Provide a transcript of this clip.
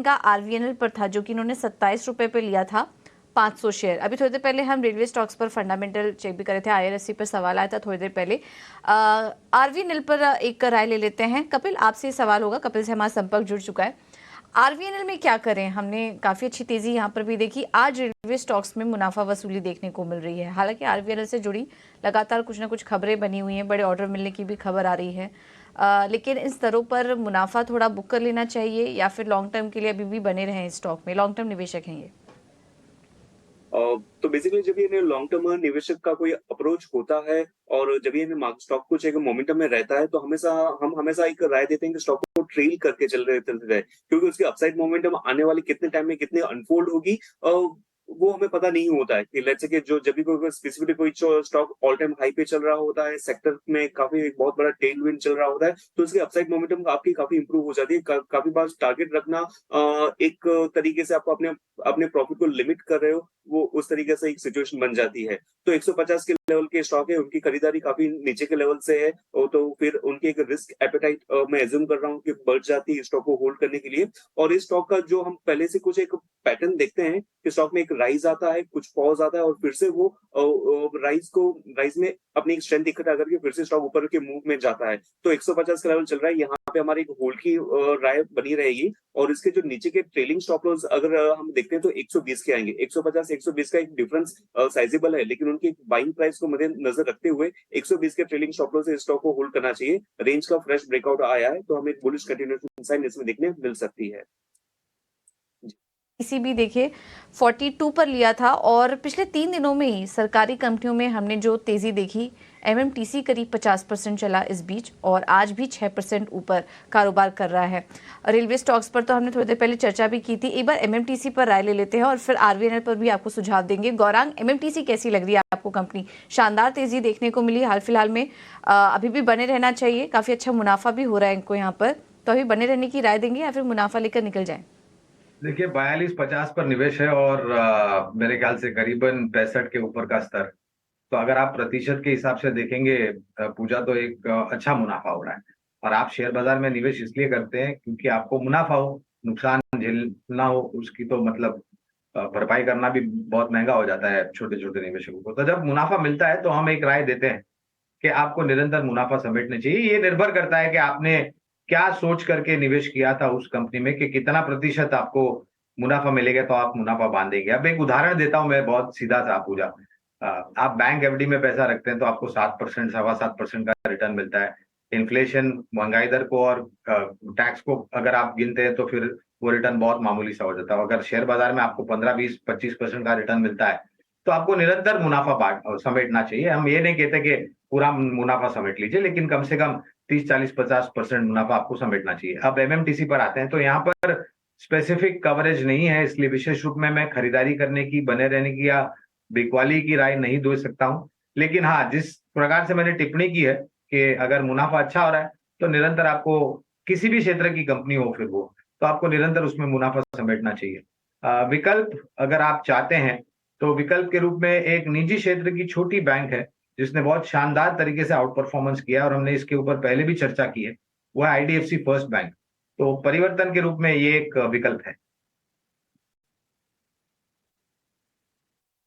का आरवीएनएल पर था, जो कि इन्होंने 27 रुपए पे लिया था 500 शेयर। अभी थोड़ी देर पहले हम रेलवे स्टॉक्स पर फंडामेंटल चेक भी करे थे, आईआरएससी पर सवाल आया था थोड़ी देर पहले। आरवीएनएल पर एक राय ले लेते हैं। कपिल, आपसे सवाल होगा, कपिल से हमारा संपर्क जुड़ चुका है। आरवीएनएल में क्या करें? हमने काफी अच्छी तेजी यहाँ पर भी देखी। आज रेलवे स्टॉक्स में मुनाफा वसूली देखने को मिल रही है। हालांकि आरवीएनएल से जुड़ी लगातार कुछ ना कुछ खबरें बनी हुई हैं, बड़े ऑर्डर मिलने की भी खबर आ रही है। लेकिन इन स्तरों पर मुनाफा थोड़ा बुक कर लेना चाहिए या फिर लॉन्ग टर्म के लिए अभी भी बने रहें स्टॉक में? लॉन्ग टर्म निवेशक हैं ये। तो बेसिकली जब ये लॉन्ग टर्म निवेशक का कोई अप्रोच होता है और जब ये मार्केट स्टॉक कुछ एक मोमेंटम में रहता है, तो हम हमेशा एक राय देते हैं कि स्टॉक को ट्रेल करके चलते रहे, क्योंकि उसकी अपसाइड मोमेंटम आने वाले कितने टाइम में कितने अनफोल्ड होगी, वो हमें पता नहीं होता है। कि लेट्स से कि जो जब भी कोई स्पेसिफिकली कोई स्टॉक ऑल टाइम हाई पे चल रहा होता है, सेक्टर में काफी एक बहुत बड़ा टेल विंड चल रहा होता है, तो उसकी अपसाइड मोमेंटम आपकी काफी इंप्रूव हो जाती है। काफी बार टारगेट रखना एक तरीके से आपको अपने अपने प्रॉफिट को लिमिट कर रहे हो, वो उस तरीके से एक सिचुएशन बन जाती है। तो 150 के लेवल के स्टॉक है, उनकी खरीदारी काफी नीचे के लेवल से है, और तो फिर उनकी एक रिस्क एपेटाइट मैं एज्यूम कर रहा हूँ कि बढ़ जाती है स्टॉक को होल्ड करने के लिए। और इस स्टॉक का जो हम पहले से कुछ एक पैटर्न देखते हैं कि स्टॉक में एक राइज आता है, कुछ पॉज आता है, और फिर से वो राइज में अपनी स्ट्रेंथ इकट्ठा करके फिर से स्टॉक ऊपर के मूव में जाता है। तो 150 का लेवल चल रहा है, यहाँ पे हमारी एक होल्ड की राय बनी रहेगी। और इसके जो नीचे के ट्रेलिंग स्टॉप लॉस अगर हम देखते हैं तो 120 के आएंगे। 150 120 का एक डिफरेंस साइजेबल है, लेकिन उनकी बाइंग प्राइस को मद्देनजर रखते हुए 120 के ट्रेलिंग स्टॉप लॉस से स्टॉक को होल्ड करना चाहिए। रेंज का फ्रेश ब्रेकआउट आया है, तो हमें एक बुलिश कंटिन्यूएशन साइन इसमें देखने मिल सकती है। इसी भी देखिए 42 पर लिया था, और पिछले 3 दिनों में ही सरकारी कंपनियों में हमने जो तेजी देखी, एमएमटीसी करीब 50% चला इस बीच, और आज भी 6% ऊपर कारोबार कर रहा है। रेलवे स्टॉक्स पर तो हमने थोड़ी देर पहले चर्चा भी की थी। एक बार एमएमटीसी पर राय ले लेते हैं और फिर आरवीएनएल पर भी आपको सुझाव देंगे। गौरांग, एमएमटीसी कैसी लग रही है आपको? कंपनी शानदार तेजी देखने को मिली हाल फिलहाल में, अभी भी बने रहना चाहिए? काफी अच्छा मुनाफा भी हो रहा है इनको यहाँ पर, तो अभी बने रहने की राय देंगे या फिर मुनाफा लेकर निकल जाए? देखिए 42-50 पर निवेश है, और मेरे ख्याल से करीबन 65 के ऊपर का स्तर। तो अगर आप प्रतिशत के हिसाब से देखेंगे पूजा, तो एक अच्छा मुनाफा हो रहा है। और आप शेयर बाजार में निवेश इसलिए करते हैं क्योंकि आपको मुनाफा हो, नुकसान झेलना हो, उसकी तो मतलब भरपाई करना भी बहुत महंगा हो जाता है छोटे छोटे निवेशकों को। तो जब मुनाफा मिलता है तो हम एक राय देते हैं कि आपको निरंतर मुनाफा समेटना चाहिए। ये निर्भर करता है कि आपने क्या सोच करके निवेश किया था उस कंपनी में, कि कितना प्रतिशत आपको मुनाफा मिलेगा तो आप मुनाफा बांधेंगे। अब एक उदाहरण देता हूं मैं, बहुत सीधा सा पूजा। आप बैंक एफडी में पैसा रखते हैं तो आपको 7%, 7.25% का रिटर्न मिलता है। इन्फ्लेशन, महंगाई दर को और टैक्स को अगर आप गिनते हैं तो फिर वो रिटर्न बहुत मामूली सा हो जाता है। अगर शेयर बाजार में आपको 15, 20, 25% का रिटर्न मिलता है, तो आपको निरंतर मुनाफा समेटना चाहिए। हम ये नहीं कहते कि पूरा मुनाफा समेट लीजिए, लेकिन कम से कम 30, 40, 50% मुनाफा आपको समेटना चाहिए। अब एमएमटीसी पर आते हैं, तो यहाँ पर स्पेसिफिक कवरेज नहीं है, इसलिए विशेष रूप में मैं खरीदारी करने की, बने रहने की या बिकवाली की राय नहीं दे सकता हूँ। लेकिन हाँ, जिस प्रकार से मैंने टिप्पणी की है कि अगर मुनाफा अच्छा हो रहा है, तो निरंतर आपको, किसी भी क्षेत्र की कंपनी हो फिर वो, तो आपको निरंतर उसमें मुनाफा समेटना चाहिए। विकल्प अगर आप चाहते हैं, तो विकल्प के रूप में एक निजी क्षेत्र की छोटी बैंक है, जिसने बहुत शानदार तरीके से आउट परफॉर्मेंस किया है, और हमने इसके ऊपर पहले भी चर्चा की है, वो है आईडीएफसी फर्स्ट बैंक। तो परिवर्तन के रूप में ये एक विकल्प है।